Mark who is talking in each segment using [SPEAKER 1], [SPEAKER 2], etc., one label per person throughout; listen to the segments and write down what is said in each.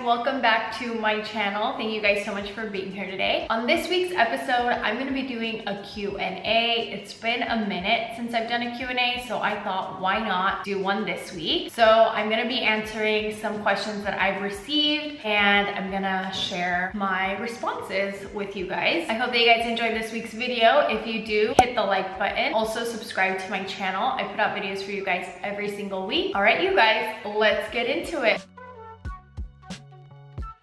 [SPEAKER 1] welcome back to my channel. Thank you guys so much for being here today. On this week's episode, I'm going to be doing a Q&A. It's been a minute since I've done a Q&A, so I thought why not do one this week. So I'm going to be answering some questions that I've received and I'm going to share my responses with you guys. I hope that you guys enjoyed this week's video. If you do, hit the like button. Also subscribe to my channel. I put out videos for you guys every single week. All right, you guys, let's get into it.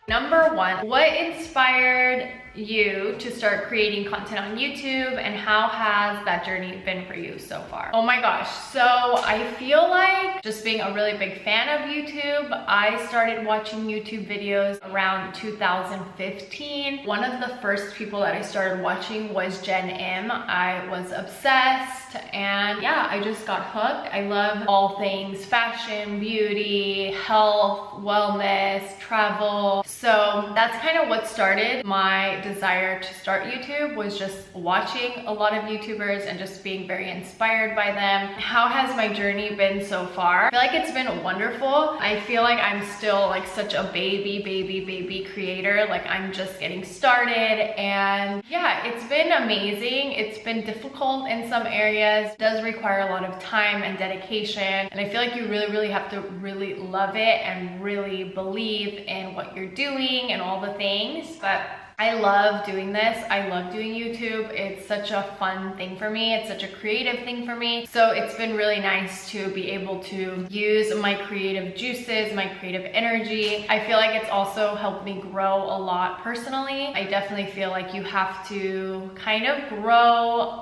[SPEAKER 1] Number one, what inspired you to start creating content on YouTube and how has that journey been for you so far? Oh my gosh, so I feel like just being a really big fan of YouTube, I started watching YouTube videos around 2015. One of the first people that I started watching was Jen M. I was obsessed and yeah, I just got hooked. I love all things fashion, beauty, health, wellness, travel. So that's kind of what started my desire to start YouTube, was just watching a lot of YouTubers and just being very inspired by them. How has my journey been so far? I feel like it's been wonderful. I feel like I'm still like such a baby creator. Like I'm just getting started and yeah, it's been amazing. It's been difficult in some areas. It does require a lot of time and dedication. And I feel like you really have to really love it and really believe in what you're doing and all the things. But I love doing this. I love doing YouTube. It's such a fun thing for me. It's such a creative thing for me. So it's been really nice to be able to use my creative juices, my creative energy. I feel like it's also helped me grow a lot personally. I definitely feel like you have to kind of grow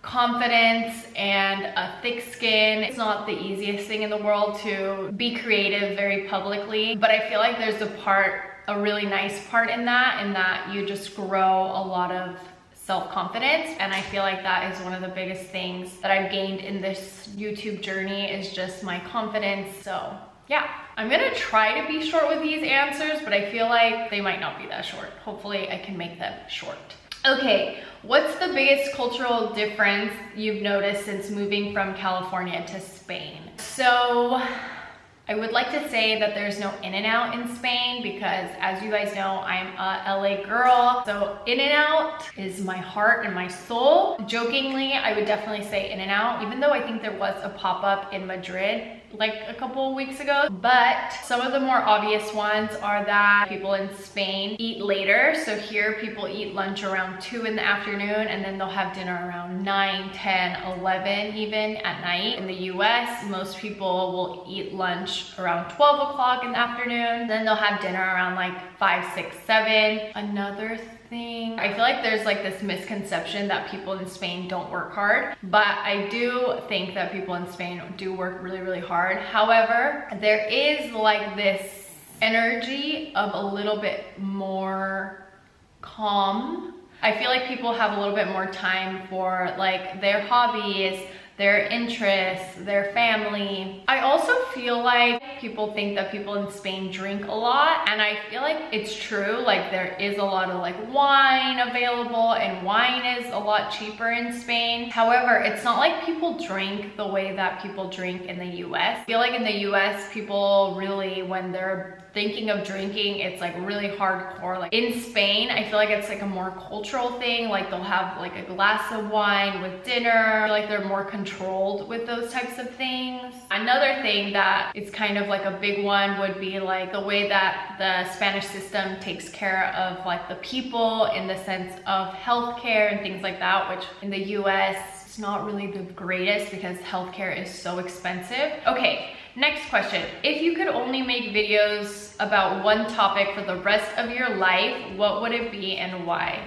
[SPEAKER 1] confidence and a thick skin. It's not the easiest thing in the world to be creative very publicly, but I feel like there's a really nice part in that you just grow a lot of self-confidence. And I feel like that is one of the biggest things that I've gained in this YouTube journey, is just my confidence. So yeah, I'm gonna try to be short with these answers, but I feel like they might not be that short. Hopefully I can make them short. Okay, what's the biggest cultural difference you've noticed since moving from California to Spain? So I would like to say that there's no In-N-Out in Spain because, as you guys know, I'm a LA girl. So In-N-Out is my heart and my soul. Jokingly, I would definitely say In-N-Out, even though I think there was a pop-up in Madrid like a couple of weeks ago. But some of the more obvious ones are that people in Spain eat later. So here people eat lunch around 2 in the afternoon and then they'll have dinner around 9, 10, 11 even at night. In the US, most people will eat lunch around 12 o'clock in the afternoon. Then they'll have dinner around like 5, 6, 7. Another thing, I feel like there's like this misconception that people in Spain don't work hard, but I do think that people in Spain do work really hard. However, there is like this energy of a little bit more calm. I feel like people have a little bit more time for like their hobbies, their interests, their family. I also feel like people think that people in Spain drink a lot, and I feel like it's true. Like there is a lot of like wine available, and wine is a lot cheaper in Spain. However, it's not like people drink the way that people drink in the US. I feel like in the US, people really, when they're thinking of drinking, it's like really hardcore. Like in Spain, I feel like it's like a more cultural thing. Like they'll have like a glass of wine with dinner. I feel like they're more controlled with those types of things. Another thing that is kind of like a big one would be like the way that the Spanish system takes care of like the people in the sense of healthcare and things like that, which in the US, it's not really the greatest because healthcare is so expensive. Okay. Next question. If you could only make videos about one topic for the rest of your life, what would it be and why?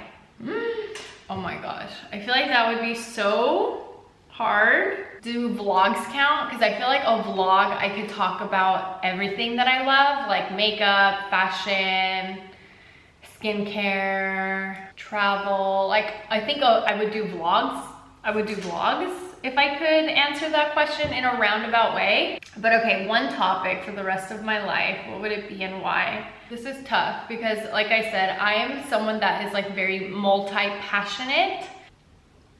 [SPEAKER 1] Oh my gosh. I feel like that would be so hard. Do vlogs count? Because I feel like a vlog, I could talk about everything that I love, like makeup, fashion, skincare, travel. Like I think I would do vlogs. If I could answer that question in a roundabout way. But okay, one topic for the rest of my life, what would it be and why? This is tough because like I said, I am someone that is like very multi-passionate.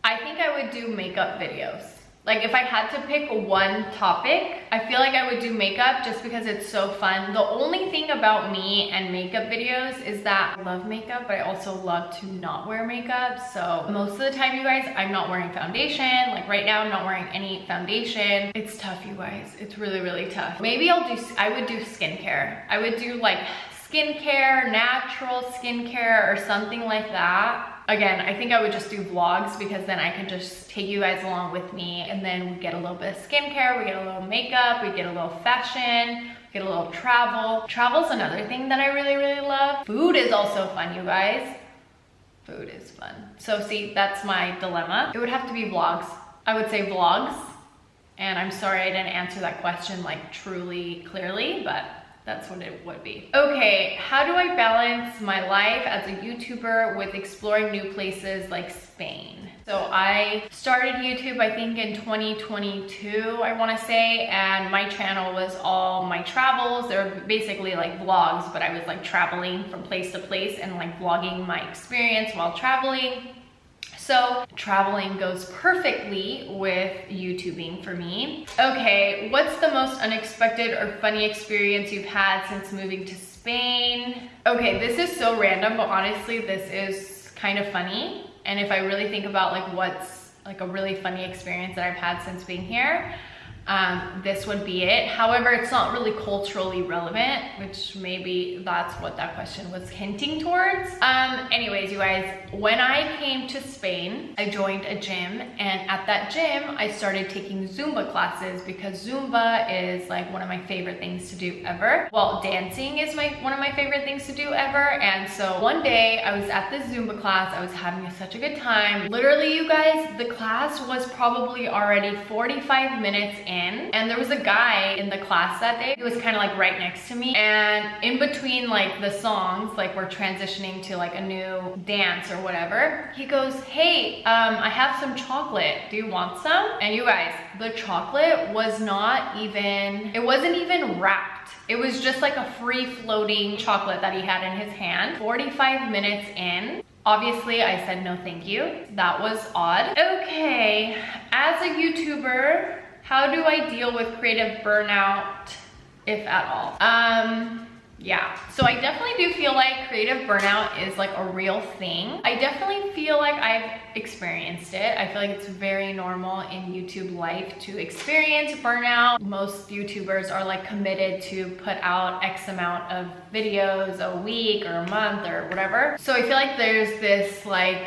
[SPEAKER 1] I think I would do makeup videos. Like if I had to pick one topic, I feel like I would do makeup just because it's so fun. The only thing about me and makeup videos is that I love makeup, but I also love to not wear makeup. So most of the time, you guys, I'm not wearing foundation. Like right now, I'm not wearing any foundation. It's tough, you guys. It's really, really tough. Maybe I would do skincare. I would do like skincare, natural skincare or something like that. Again, I think I would just do vlogs because then I can just take you guys along with me, and then we get a little bit of skincare, we get a little makeup, we get a little fashion, we get a little travel. Travel's another thing that I really, really love. Food is also fun, you guys. Food is fun. So see, that's my dilemma. It would have to be vlogs. I would say vlogs. And I'm sorry I didn't answer that question like truly clearly, but that's what it would be. Okay, how do I balance my life as a YouTuber with exploring new places like Spain? So I started YouTube, I think in 2022, I wanna say, and my channel was all my travels. They were basically like vlogs, but I was like traveling from place to place and like vlogging my experience while traveling. So traveling goes perfectly with YouTubing for me. Okay, what's the most unexpected or funny experience you've had since moving to Spain? Okay, this is so random, but honestly, this is kind of funny. And if I really think about like what's like a really funny experience that I've had since being here, this would be it. However, it's not really culturally relevant, which maybe that's what that question was hinting towards. Anyways, you guys, when I came to Spain, I joined a gym, and at that gym, I started taking Zumba classes because Zumba is like one of my favorite things to do ever. Well, dancing is one of my favorite things to do ever. And so one day I was at this Zumba class, I was having such a good time. Literally, you guys, the class was probably already 45 minutes in. And there was a guy in the class that day. He was kind of like right next to me, and in between like the songs, like we're transitioning to like a new dance or whatever, he goes, hey, I have some chocolate, do you want some? And you guys, the chocolate was not even, it wasn't even wrapped. It was just like a free floating chocolate that he had in his hand. 45 minutes in. Obviously, I said no thank you. That was odd. Okay, as a YouTuber, how do I deal with creative burnout, if at all? Yeah, so I definitely do feel like creative burnout is like a real thing. I definitely feel like I've experienced it. I feel like it's very normal in YouTube life to experience burnout. Most YouTubers are like committed to put out X amount of videos a week or a month or whatever. So I feel like there's this like,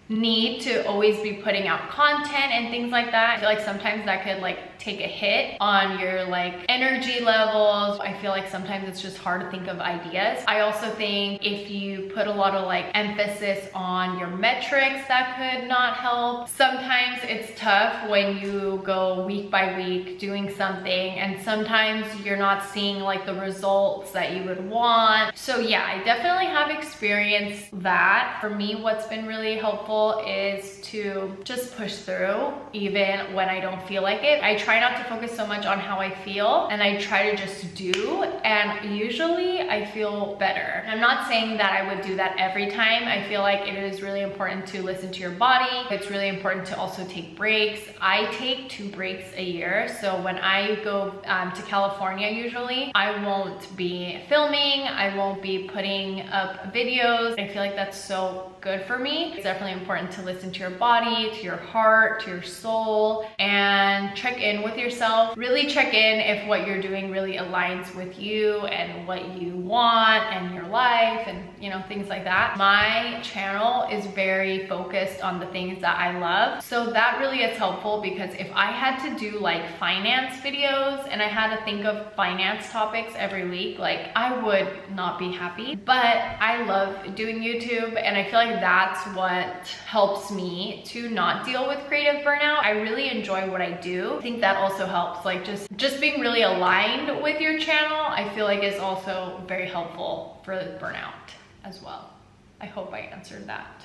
[SPEAKER 1] need to always be putting out content and things like that. I feel like sometimes that could like take a hit on your like energy levels. I feel like sometimes it's just hard to think of ideas. I also think if you put a lot of like emphasis on your metrics, that could not help. Sometimes it's tough when you go week by week doing something, and sometimes you're not seeing like the results that you would want. So yeah, I definitely have experienced that. For me, what's been really helpful is to just push through even when I don't feel like it. I try not to focus so much on how I feel, and I try to just do, and usually I feel better. I'm not saying that I would do that every time. I feel like it is really important to listen to your body. It's really important to also take breaks. I take 2 breaks a year. So when I go to California, usually I won't be filming, I won't be putting up videos. I feel like that's so good for me. It's definitely important to listen to your body, to your heart, to your soul, and check in with yourself. Really check in if what you're doing really aligns with you and what you want and your life and, you know, things like that. My channel is very focused on the things that I love. So that really is helpful, because if I had to do like finance videos and I had to think of finance topics every week, like I would not be happy. But I love doing YouTube, and I feel like that's what helps me to not deal with creative burnout. I really enjoy what I do. I think that also helps, like just being really aligned with your channel, I feel like is also very helpful for burnout as well. I hope I answered that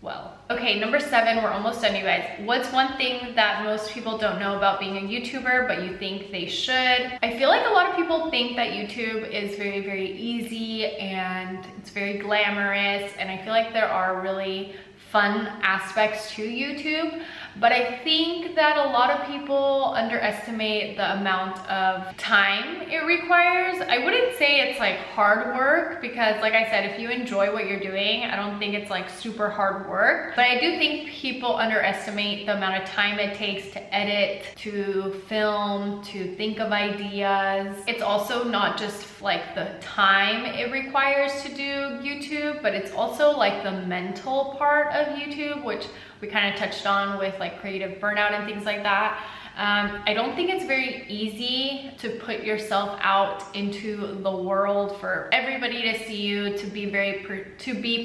[SPEAKER 1] well. Okay, number 7, we're almost done, you guys. What's one thing that most people don't know about being a YouTuber, but you think they should? I feel like a lot of people think that YouTube is very, very easy and it's very glamorous, and I feel like there are really fun aspects to YouTube, But I think that a lot of people underestimate the amount of time it requires. I wouldn't say it's like hard work, because like I said, if you enjoy what you're doing, I don't think it's like super hard work. But I do think people underestimate the amount of time it takes to edit, to film, to think of ideas. It's also not just like the time it requires to do YouTube, but it's also like the mental part of YouTube, which we kind of touched on with like creative burnout and things like that. I don't think it's very easy to put yourself out into the world for everybody to see you, to be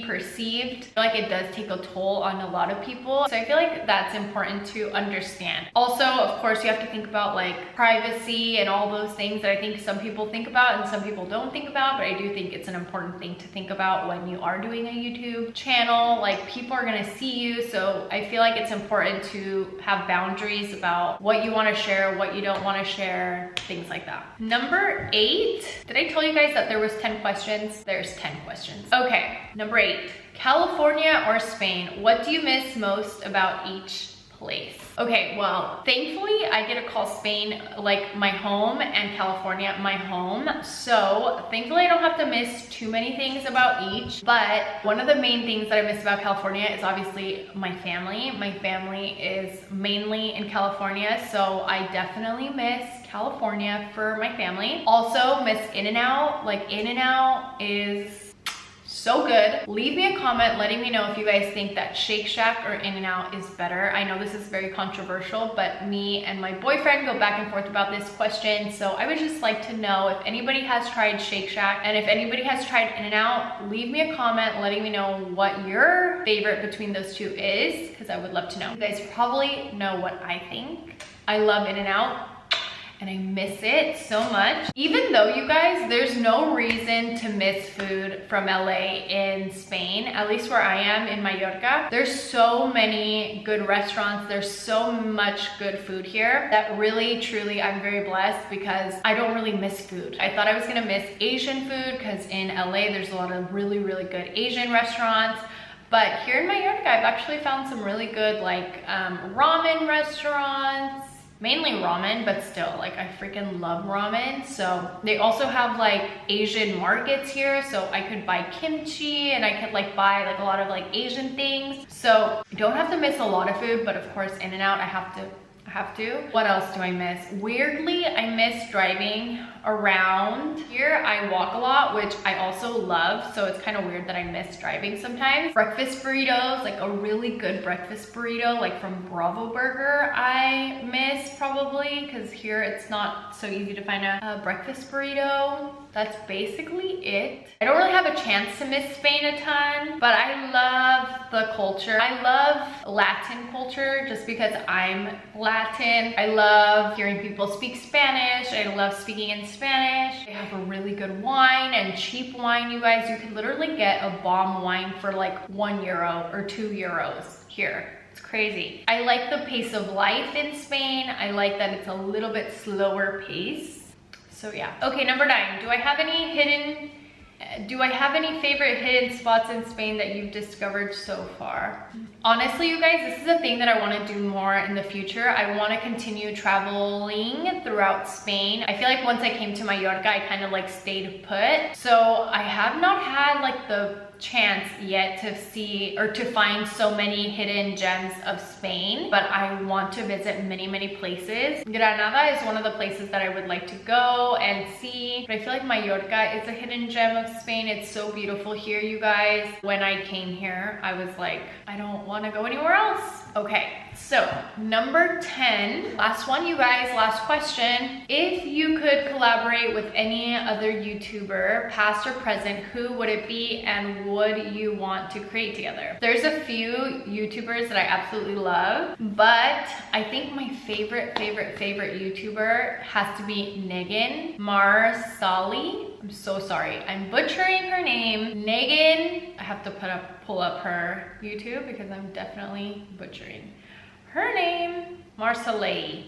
[SPEAKER 1] perceived. I feel like it does take a toll on a lot of people. So I feel like that's important to understand. Also, of course, you have to think about like privacy and all those things that I think some people think about and some people don't think about, but I do think it's an important thing to think about when you are doing a YouTube channel. Like, people are gonna see you, so I feel like it's important to have boundaries about what you want to share, what you don't want to share, things like that. Number 8, did I tell you guys that there was 10 questions? There's 10 questions. Okay, number 8, California or Spain? What do you miss most about each place? Okay, well, thankfully I get to call Spain like my home and California my home. So thankfully I don't have to miss too many things about each. But one of the main things that I miss about California is obviously my family. My family is mainly in California, so I definitely miss California for my family. Also miss In-N-Out. Like, In-N-Out is so good. Leave me a comment letting me know if you guys think that Shake Shack or In-N-Out is better. I know this is very controversial, but me and my boyfriend go back and forth about this question. So I would just like to know if anybody has tried Shake Shack, and if anybody has tried In-N-Out, leave me a comment letting me know what your favorite between those two is, because I would love to know. You guys probably know what I think. I love In-N-Out, and I miss it so much. Even though, you guys, there's no reason to miss food from LA in Spain, at least where I am in Mallorca. There's so many good restaurants. There's so much good food here that really, truly, I'm very blessed, because I don't really miss food. I thought I was gonna miss Asian food, because in LA, there's a lot of really, really good Asian restaurants. But here in Mallorca, I've actually found some really good like ramen restaurants. Mainly ramen, but still, like, I freaking love ramen. So they also have like Asian markets here, so I could buy kimchi and I could like buy like a lot of like Asian things. So you don't have to miss a lot of food, but of course In-N-Out I have to. What else do I miss? Weirdly, I miss driving around. Here I walk a lot, which I also love, so it's kind of weird that I miss driving sometimes. Breakfast burritos, like a really good breakfast burrito like from Bravo Burger, I miss probably, because here it's not so easy to find a breakfast burrito. That's basically it. I don't really have a chance to miss Spain a ton, but I love the culture. I love Latin culture just because I'm Latin. I love hearing people speak Spanish. I love speaking in Spanish. They have a really good wine and cheap wine, you guys. You can literally get a bomb wine for like €1 or €2 here. It's crazy. I like the pace of life in Spain. I like that it's a little bit slower pace. So yeah. Okay, number 9. Do I have any favorite hidden spots in Spain that you've discovered so far? Honestly, you guys, this is a thing that I want to do more in the future. I want to continue traveling throughout Spain. I feel like once I came to Mallorca, I kind of like stayed put. So I have not had like the chance yet to see or to find so many hidden gems of Spain, but I want to visit many places. Granada is one of the places that I would like to go and see, but I feel like Mallorca is a hidden gem of Spain. It's so beautiful here, you guys. When I came here, I was like, I don't want to go anywhere else. Okay, so number 10, last one, you guys, last question. If you could collaborate with any other YouTuber, past or present, who would it be and would you want to create together? There's a few YouTubers that I absolutely love, but I think my favorite YouTuber has to be Megan Marsali. I'm so sorry, I'm butchering her name. Megan, I have to pull up her YouTube because I'm definitely butchering her name. Marsalei.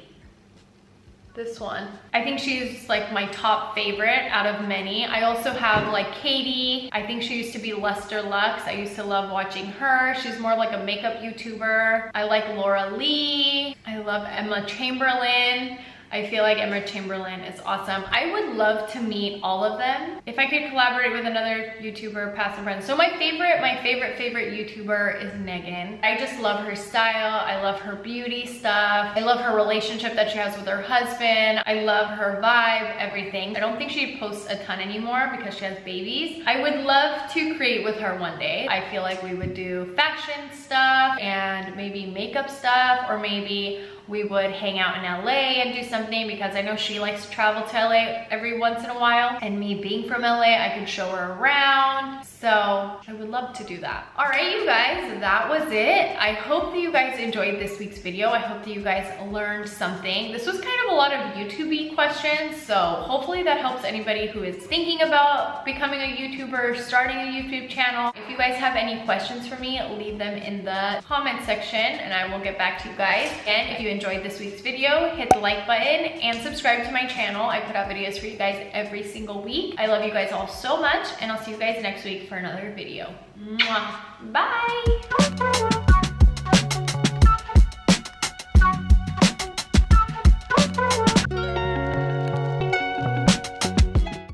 [SPEAKER 1] This one. I think she's like my top favorite out of many. I also have like Katie. I think she used to be Luster Lux. I used to love watching her. She's more like a makeup YouTuber. I like Laura Lee. I love Emma Chamberlain. I feel like Emma Chamberlain is awesome. I would love to meet all of them if I could collaborate with another YouTuber, past and present. So my favorite YouTuber is Megan. I just love her style. I love her beauty stuff. I love her relationship that she has with her husband. I love her vibe, everything. I don't think she posts a ton anymore because she has babies. I would love to create with her one day. I feel like we would do fashion stuff and maybe makeup stuff, or maybe we would hang out in LA and do something, because I know she likes to travel to LA every once in a while. And me being from LA, I could show her around. So I would love to do that. All right, you guys, that was it. I hope that you guys enjoyed this week's video. I hope that you guys learned something. This was kind of a lot of YouTube-y questions, so hopefully that helps anybody who is thinking about becoming a YouTuber, starting a YouTube channel. If you guys have any questions for me, leave them in the comment section and I will get back to you guys. And if you enjoyed this week's video, hit the like button and subscribe to my channel. I put out videos for you guys every single week. I love you guys all so much, and I'll see you guys next week for another video. Mwah. Bye!